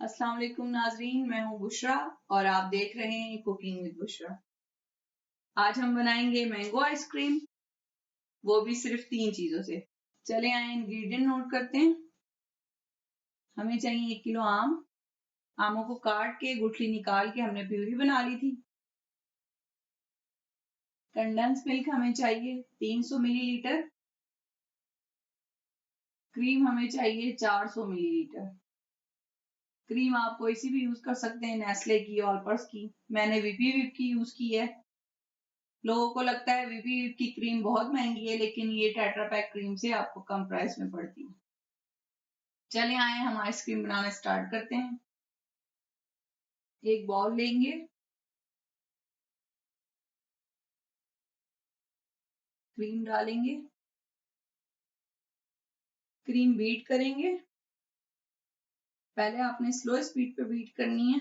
अस्सलाम वालेकुम नाजरीन, मैं हूं बुशरा और आप देख रहे हैं कुकिंग विद बुशरा। आज हम बनाएंगे मैंगो आइसक्रीम, वो भी सिर्फ 3 चीजों से। चले आए इंग्रेडिएंट नोट करते हैं। हमें चाहिए 1 किलो आम। आमों को काट के गुठली निकाल के हमने प्यूरी बना ली थी। कंडेंस मिल्क हमें चाहिए 300 मिलीलीटर। क्रीम हमें चाहिए 400 मिलीलीटर। क्रीम आप कोई सी भी यूज कर सकते हैं, नेस्ले की, ऑलपर्स की। मैंने वीपी विप की यूज की है। लोगों को लगता है वीपी की क्रीम बहुत महंगी है, लेकिन ये टेट्रा पैक क्रीम से आपको कम प्राइस में पड़ती है। चले आए हम आइसक्रीम बनाना स्टार्ट करते हैं। एक बाउल लेंगे, क्रीम डालेंगे, क्रीम बीट करेंगे। पहले आपने स्लो स्पीड पे बीट करनी है।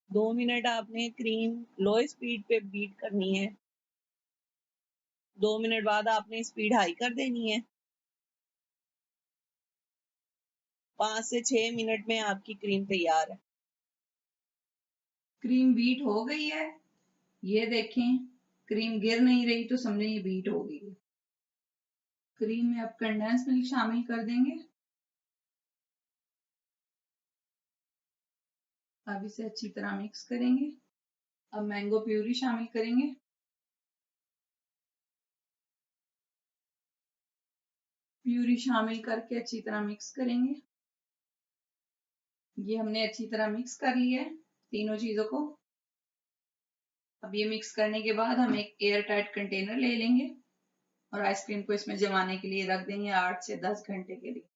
2 मिनट आपने क्रीम लो स्पीड पे बीट करनी है। 2 मिनट बाद आपने स्पीड हाई कर देनी है। 5 से 6 मिनट में आपकी क्रीम तैयार है। क्रीम बीट हो गई है, ये देखें। क्रीम गिर नहीं रही तो समझे ये बीट हो गई है। क्रीम में अब कंडेंस मिल्क शामिल कर देंगे। अब इसे अच्छी तरह मिक्स करेंगे। अब मैंगो प्यूरी शामिल करेंगे। प्यूरी शामिल करके अच्छी तरह मिक्स करेंगे। ये हमने अच्छी तरह मिक्स कर लिया है तीनों चीजों को। अब ये मिक्स करने के बाद हम एक एयर टाइट कंटेनर ले लेंगे और आइसक्रीम को इसमें जमाने के लिए रख देंगे 8 से 10 घंटे के लिए,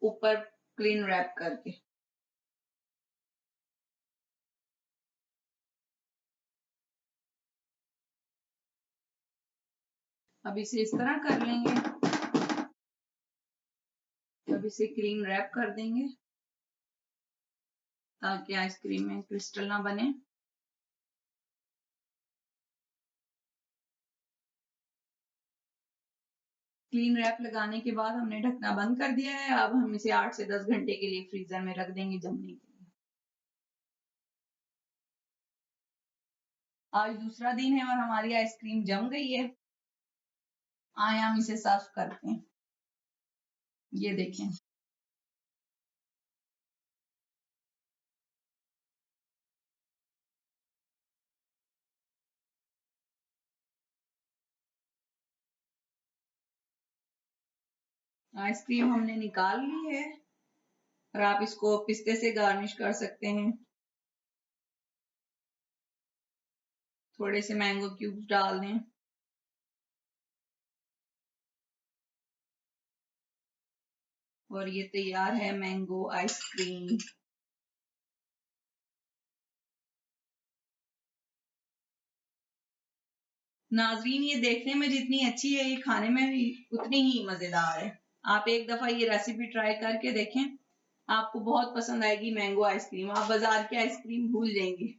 ऊपर क्लीन रैप करके। अब इसे इस तरह कर लेंगे। अब इसे क्लीन रैप कर देंगे ताकि आइसक्रीम में क्रिस्टल ना बने। क्लीन रैप लगाने के बाद हमने ढकना बंद कर दिया है। अब हम इसे 8 से 10 घंटे के लिए फ्रीजर में रख देंगे जमने के लिए। आज दूसरा दिन है और हमारी आइसक्रीम जम गई है। आए हम इसे सर्व करते हैं। ये देखें। आइसक्रीम हमने निकाल ली है और आप इसको पिस्ते से गार्निश कर सकते हैं। थोड़े से मैंगो क्यूब्स डाल दें। और ये तैयार है मैंगो आइसक्रीम। नाजरीन, ये देखने में जितनी अच्छी है, ये खाने में भी उतनी ही मजेदार है। आप एक दफा ये रेसिपी ट्राई करके देखें, आपको बहुत पसंद आएगी मैंगो आइसक्रीम। आप बाजार की आइसक्रीम भूल जाएंगे।